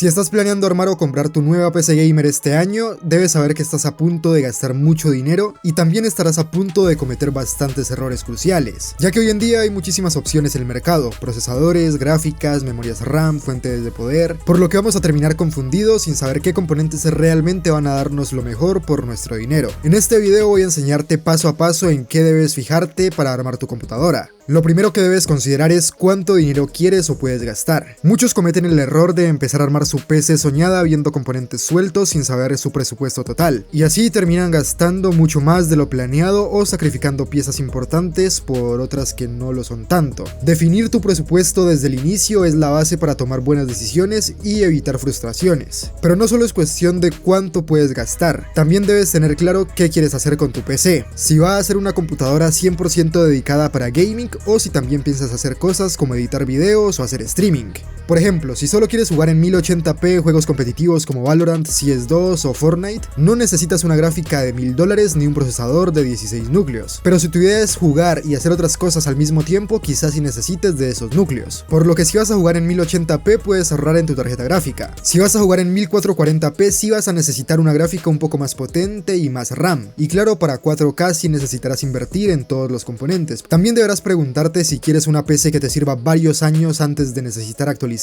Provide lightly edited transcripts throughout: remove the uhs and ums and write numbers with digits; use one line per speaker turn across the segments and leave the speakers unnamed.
Si estás planeando armar o comprar tu nueva PC gamer este año, debes saber que estás a punto de gastar mucho dinero y también estarás a punto de cometer bastantes errores cruciales, ya que hoy en día hay muchísimas opciones en el mercado, procesadores, gráficas, memorias RAM, fuentes de poder, por lo que vamos a terminar confundidos sin saber qué componentes realmente van a darnos lo mejor por nuestro dinero. En este video voy a enseñarte paso a paso en qué debes fijarte para armar tu computadora. Lo primero que debes considerar es cuánto dinero quieres o puedes gastar. Muchos cometen el error de empezar a armar su PC soñada viendo componentes sueltos sin saber su presupuesto total, y así terminan gastando mucho más de lo planeado o sacrificando piezas importantes por otras que no lo son tanto. Definir tu presupuesto desde el inicio es la base para tomar buenas decisiones y evitar frustraciones. Pero no solo es cuestión de cuánto puedes gastar, también debes tener claro qué quieres hacer con tu PC. Si va a ser una computadora 100% dedicada para gaming, o si también piensas hacer cosas como editar videos o hacer streaming. Por ejemplo, si solo quieres jugar en 1080p juegos competitivos como Valorant, CS2 o Fortnite, no necesitas una gráfica de $1000 ni un procesador de 16 núcleos. Pero si tu idea es jugar y hacer otras cosas al mismo tiempo, quizás sí necesites de esos núcleos. Por lo que si vas a jugar en 1080p puedes ahorrar en tu tarjeta gráfica. Si vas a jugar en 1440p sí vas a necesitar una gráfica un poco más potente y más RAM. Y claro, para 4K sí necesitarás invertir en todos los componentes. También deberás preguntarte si quieres una PC que te sirva varios años antes de necesitar actualizarla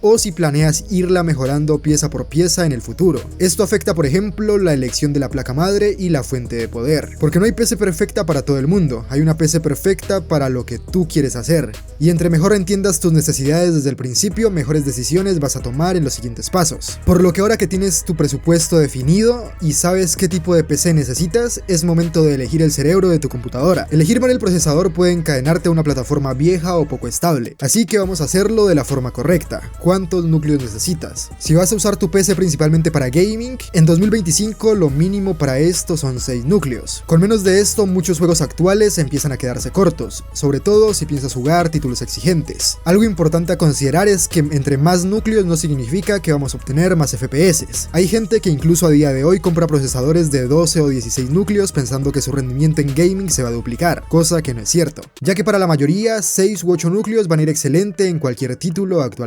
o si planeas irla mejorando pieza por pieza en el futuro. Esto afecta, por ejemplo, la elección de la placa madre y la fuente de poder, porque no hay PC perfecta para todo el mundo, hay una PC perfecta para lo que tú quieres hacer, y entre mejor entiendas tus necesidades desde el principio, mejores decisiones vas a tomar en los siguientes pasos. Por lo que ahora que tienes tu presupuesto definido y sabes qué tipo de PC necesitas, es momento de elegir el cerebro de tu computadora. Elegir mal el procesador puede encadenarte a una plataforma vieja o poco estable, así que vamos a hacerlo de la forma correcta. ¿Cuántos núcleos necesitas? Si vas a usar tu PC principalmente para gaming, en 2025 lo mínimo para esto son 6 núcleos. Con menos de esto, muchos juegos actuales empiezan a quedarse cortos, sobre todo si piensas jugar títulos exigentes. Algo importante a considerar es que entre más núcleos no significa que vamos a obtener más FPS. Hay gente que incluso a día de hoy compra procesadores de 12 o 16 núcleos pensando que su rendimiento en gaming se va a duplicar, cosa que no es cierto, ya que para la mayoría 6 u 8 núcleos van a ir excelente en cualquier título actualmente.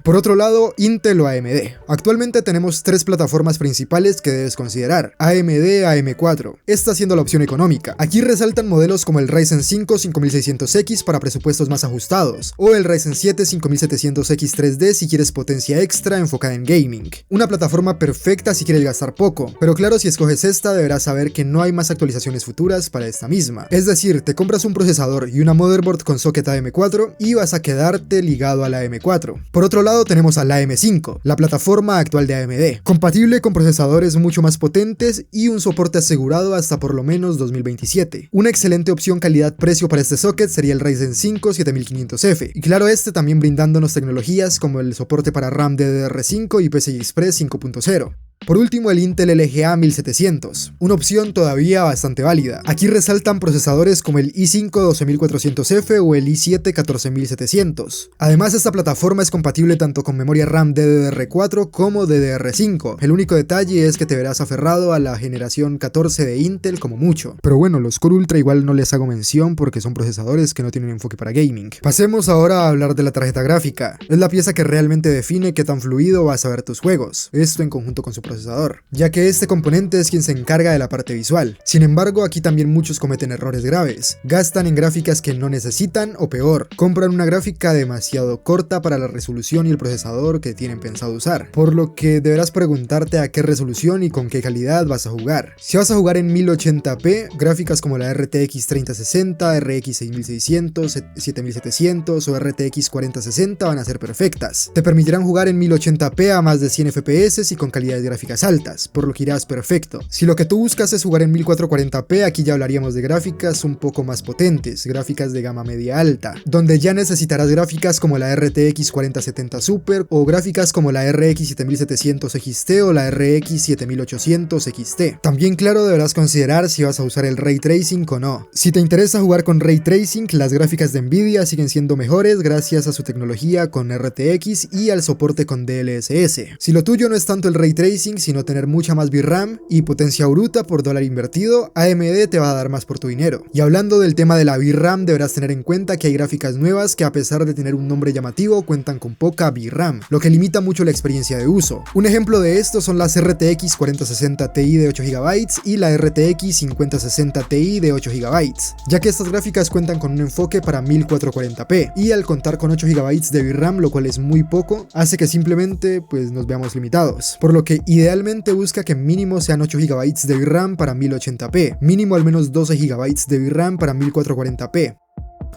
Por otro lado, Intel o AMD. Actualmente tenemos 3 plataformas principales que debes considerar: AMD AM4, esta siendo la opción económica. Aquí resaltan modelos como el Ryzen 5 5600X para presupuestos más ajustados, o el Ryzen 7 5700X 3D si quieres potencia extra enfocada en gaming. Una plataforma perfecta si quieres gastar poco, pero claro, si escoges esta deberás saber que no hay más actualizaciones futuras para esta misma. Es decir, te compras un procesador y una motherboard con socket AM4 y vas a quedarte ligado a la AM4. Por otro lado tenemos a la AM5, la plataforma actual de AMD, compatible con procesadores mucho más potentes y un soporte asegurado hasta por lo menos 2027. Una excelente opción calidad-precio para este socket sería el Ryzen 5 7500F, y claro, este también brindándonos tecnologías como el soporte para RAM DDR5 y PCI Express 5.0. Por último, el Intel LGA 1700, una opción todavía bastante válida. Aquí resaltan procesadores como el i5 12400F o el i7 14700. Además, esta plataforma es compatible tanto con memoria RAM DDR4 como DDR5. El único detalle es que te verás aferrado a la generación 14 de Intel como mucho. Pero bueno, los Core Ultra igual no les hago mención porque son procesadores que no tienen enfoque para gaming. Pasemos ahora a hablar de la tarjeta gráfica. Es la pieza que realmente define qué tan fluido vas a ver tus juegos. Esto en conjunto con su procesador, ya que este componente es quien se encarga de la parte visual. Sin embargo, aquí también muchos cometen errores graves. Gastan en gráficas que no necesitan o peor, compran una gráfica demasiado corta para la resolución y el procesador que tienen pensado usar, por lo que deberás preguntarte a qué resolución y con qué calidad vas a jugar. Si vas a jugar en 1080p, gráficas como la RTX 3060, RX 6600, 7700 o RTX 4060 van a ser perfectas. Te permitirán jugar en 1080p a más de 100 FPS y con calidades gráficas altas, por lo que irás perfecto. Si lo que tú buscas es jugar en 1440p, aquí ya hablaríamos de gráficas un poco más potentes, gráficas de gama media alta, donde ya necesitarás gráficas como la RTX 4070 Super o gráficas como la RX 7700 XT o la RX 7800 XT. También claro, deberás considerar si vas a usar el Ray Tracing o no. Si te interesa jugar con Ray Tracing, las gráficas de Nvidia siguen siendo mejores gracias a su tecnología con RTX y al soporte con DLSS. Si lo tuyo no es tanto el Ray Tracing, pricing, sino tener mucha más VRAM y potencia bruta por dólar invertido, AMD te va a dar más por tu dinero. Y hablando del tema de la VRAM, deberás tener en cuenta que hay gráficas nuevas que, a pesar de tener un nombre llamativo, cuentan con poca VRAM, lo que limita mucho la experiencia de uso. Un ejemplo de esto son las RTX 4060 Ti de 8 GB y la RTX 5060 Ti de 8 GB, ya que estas gráficas cuentan con un enfoque para 1440p, y al contar con 8 GB de VRAM, lo cual es muy poco, hace que simplemente pues nos veamos limitados, por lo que idealmente busca que mínimo sean 8 GB de VRAM para 1080p, mínimo al menos 12 GB de VRAM para 1440p.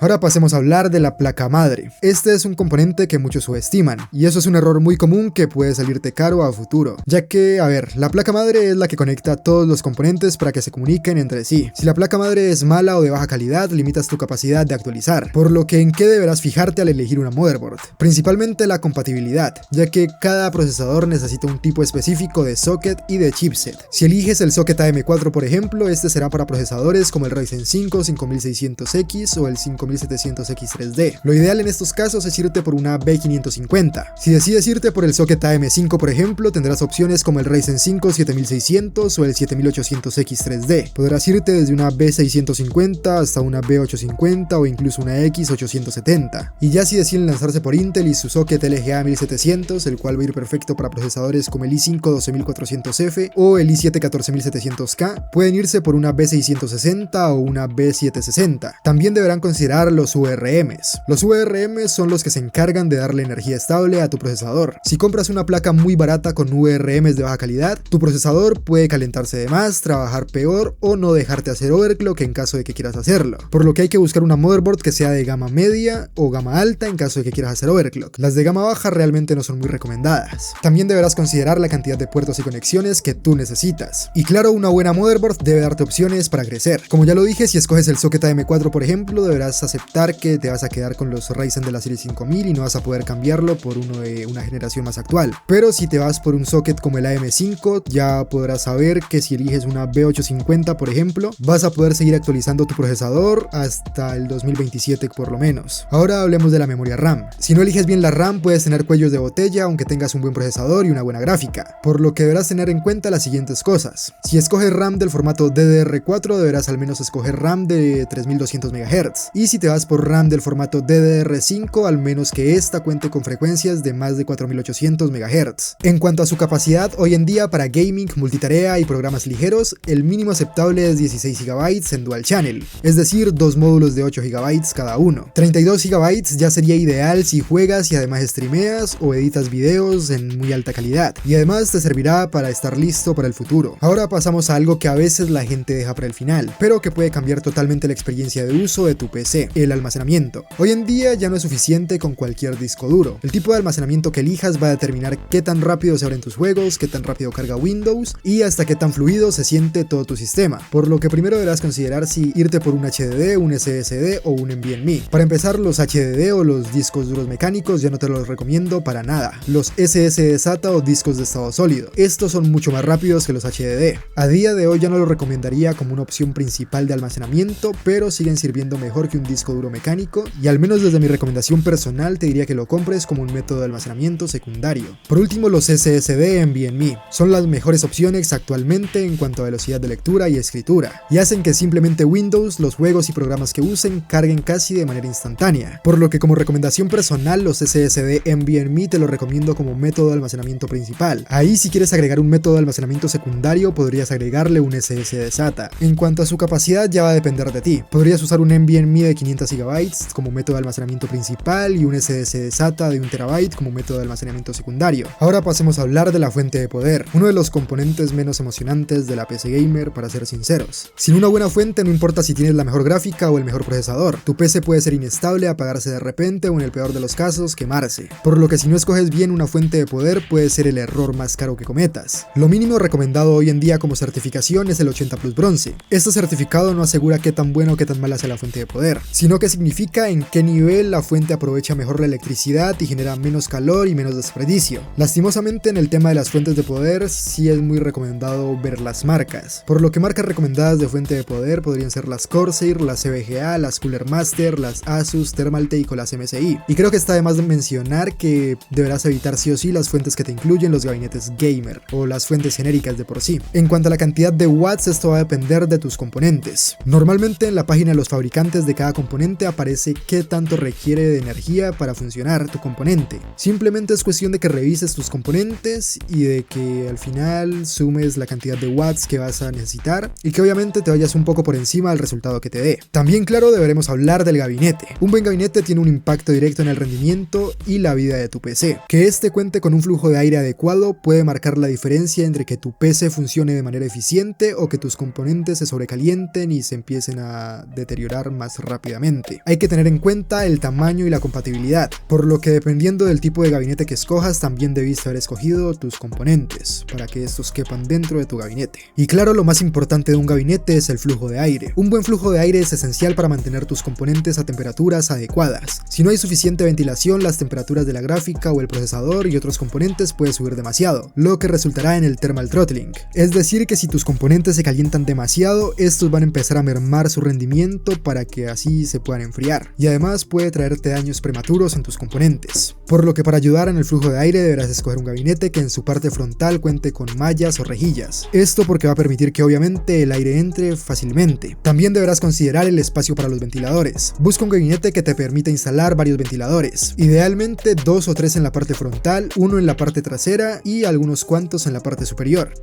Ahora pasemos a hablar de la placa madre. Este es un componente que muchos subestiman, y eso es un error muy común que puede salirte caro a futuro, ya que, a ver, la placa madre es la que conecta todos los componentes para que se comuniquen entre sí. Si la placa madre es mala o de baja calidad, limitas tu capacidad de actualizar, por lo que ¿en qué deberás fijarte al elegir una motherboard? Principalmente la compatibilidad, ya que cada procesador necesita un tipo específico de socket y de chipset. Si eliges el socket AM4, por ejemplo, este será para procesadores como el Ryzen 5 5600X o el 5700X3D. Lo ideal en estos casos es irte por una B550. Si decides irte por el socket AM5, por ejemplo, tendrás opciones como el Ryzen 5 7600 o el 7800X3D. Podrás irte desde una B650 hasta una B850 o incluso una X870. Y ya si deciden lanzarse por Intel y su socket LGA 1700, el cual va a ir perfecto para procesadores como el i5 12400F o el i7 14700K, pueden irse por una B660 o una B760. También deberán considerar los VRMs. Los VRMs son los que se encargan de darle energía estable a tu procesador. Si compras una placa muy barata con VRMs de baja calidad, tu procesador puede calentarse de más, trabajar peor o no dejarte hacer overclock en caso de que quieras hacerlo. Por lo que hay que buscar una motherboard que sea de gama media o gama alta en caso de que quieras hacer overclock. Las de gama baja realmente no son muy recomendadas. También deberás considerar la cantidad de puertos y conexiones que tú necesitas. Y claro, una buena motherboard debe darte opciones para crecer. Como ya lo dije, si escoges el socket AM4, por ejemplo, deberás aceptar que te vas a quedar con los Ryzen de la serie 5000 y no vas a poder cambiarlo por uno de una generación más actual. Pero si te vas por un socket como el AM5, ya podrás saber que si eliges una B850, por ejemplo, vas a poder seguir actualizando tu procesador hasta el 2027 por lo menos. Ahora hablemos de la memoria RAM. Si no eliges bien la RAM, puedes tener cuellos de botella aunque tengas un buen procesador y una buena gráfica, por lo que deberás tener en cuenta las siguientes cosas. Si escoges RAM del formato DDR4, deberás al menos escoger RAM de 3200 MHz, y si te vas por RAM del formato DDR5, al menos que esta cuente con frecuencias de más de 4800 MHz. En cuanto a su capacidad, hoy en día para gaming, multitarea y programas ligeros, el mínimo aceptable es 16 GB en Dual Channel, es decir, dos módulos de 8 GB cada uno. 32 GB ya sería ideal si juegas y además streameas o editas videos en muy alta calidad, y además te servirá para estar listo para el futuro. Ahora pasamos a algo que a veces la gente deja para el final, pero que puede cambiar totalmente la experiencia de uso de tu PC: el almacenamiento. Hoy en día ya no es suficiente con cualquier disco duro. El tipo de almacenamiento que elijas va a determinar qué tan rápido se abren tus juegos, qué tan rápido carga Windows y hasta qué tan fluido se siente todo tu sistema, por lo que primero deberás considerar si irte por un HDD, un SSD o un NVMe. Para empezar, los HDD o los discos duros mecánicos ya no te los recomiendo para nada. Los SSD SATA o discos de estado sólido, estos son mucho más rápidos que los HDD. A día de hoy ya no los recomendaría como una opción principal de almacenamiento, pero siguen sirviendo mejor que un disco duro mecánico, y al menos desde mi recomendación personal te diría que lo compres como un método de almacenamiento secundario. Por último, los SSD NVMe son las mejores opciones actualmente en cuanto a velocidad de lectura y escritura, y hacen que simplemente Windows, los juegos y programas que usen carguen casi de manera instantánea, por lo que como recomendación personal los SSD NVMe te lo recomiendo como método de almacenamiento principal. Ahí, si quieres agregar un método de almacenamiento secundario, podrías agregarle un SSD SATA. En cuanto a su capacidad, ya va a depender de ti. Podrías usar un NVMe de 500 GB como método de almacenamiento principal y un SSD SATA de 1 TB como método de almacenamiento secundario. Ahora pasemos a hablar de la fuente de poder, uno de los componentes menos emocionantes de la PC gamer, para ser sinceros. Sin una buena fuente, no importa si tienes la mejor gráfica o el mejor procesador, tu PC puede ser inestable, apagarse de repente o, en el peor de los casos, quemarse. Por lo que si no escoges bien una fuente de poder, puede ser el error más caro que cometas. Lo mínimo recomendado hoy en día como certificación es el 80 Plus Bronce. Este certificado no asegura qué tan bueno o qué tan mala sea la fuente de poder, sino que significa en qué nivel la fuente aprovecha mejor la electricidad y genera menos calor y menos desperdicio. Lastimosamente en el tema de las fuentes de poder sí es muy recomendado ver las marcas, por lo que marcas recomendadas de fuente de poder podrían ser las Corsair, las CBGA, las Cooler Master, las Asus, Thermaltake o las MSI. Y creo que está de más de mencionar que deberás evitar sí o sí las fuentes que te incluyen los gabinetes gamer o las fuentes genéricas de por sí. En cuanto a la cantidad de watts, esto va a depender de tus componentes. Normalmente en la página de los fabricantes de cada componente aparece qué tanto requiere de energía para funcionar tu componente. Simplemente es cuestión de que revises tus componentes y de que al final sumes la cantidad de watts que vas a necesitar y que obviamente te vayas un poco por encima del resultado que te dé. También claro, deberemos hablar del gabinete. Un buen gabinete tiene un impacto directo en el rendimiento y la vida de tu PC. Que este cuente con un flujo de aire adecuado puede marcar la diferencia entre que tu PC funcione de manera eficiente o que tus componentes se sobrecalienten y se empiecen a deteriorar más rápidamente. Hay que tener en cuenta el tamaño y la compatibilidad, por lo que dependiendo del tipo de gabinete que escojas también debiste haber escogido tus componentes para que estos quepan dentro de tu gabinete. Y claro, lo más importante de un gabinete es el flujo de aire. Un buen flujo de aire es esencial para mantener tus componentes a temperaturas adecuadas. Si no hay suficiente ventilación, las temperaturas de la gráfica o el procesador y otros componentes pueden subir demasiado, lo que resultará en el thermal throttling. Es decir, que si tus componentes se calientan demasiado, estos van a empezar a mermar su rendimiento para que así se puedan enfriar. Y además puede traerte daños prematuros en tus componentes. Por lo que para ayudar en el flujo de aire deberás escoger un gabinete que en su parte frontal cuente con mallas o rejillas. Esto porque va a permitir que obviamente el aire entre fácilmente. También deberás considerar el espacio para los ventiladores. Busca un gabinete que te permita instalar varios ventiladores. Idealmente 2 o 3 en la parte frontal, 1 en la parte trasera y algunos cuantos en la parte superior.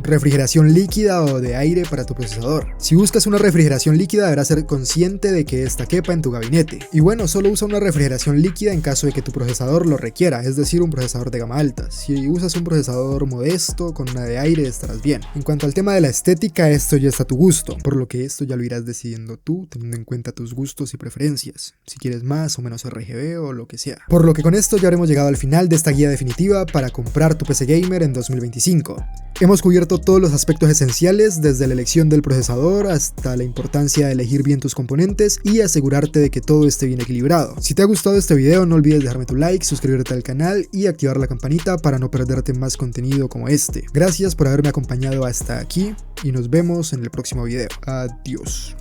Refrigeración líquida o de aire para tu procesador. Si buscas una refrigeración líquida deberás ser consciente de que esta quepa en tu gabinete. Y bueno, solo usa una refrigeración líquida en caso de que tu procesador lo requiera, es decir, un procesador de gama alta. Si usas un procesador modesto con una de aire estarás bien. En cuanto al tema de la estética, esto ya está a tu gusto, por lo que esto ya lo irás decidiendo tú, teniendo en cuenta tus gustos y preferencias, si quieres más o menos RGB o lo que sea. Por lo que con esto ya habremos llegado al final de esta guía definitiva para comprar tu PC Gamer en 2025. Hemos cubierto todos los aspectos esenciales, desde la elección del procesador hasta la importancia de elegir bien tus componentes y asegurarte de que todo esté bien equilibrado. Si te ha gustado este video, no olvides dejarme tu like, suscribirte al canal y activar la campanita para no perderte más contenido como este. Gracias por haberme acompañado hasta aquí y nos vemos en el próximo video. Adiós.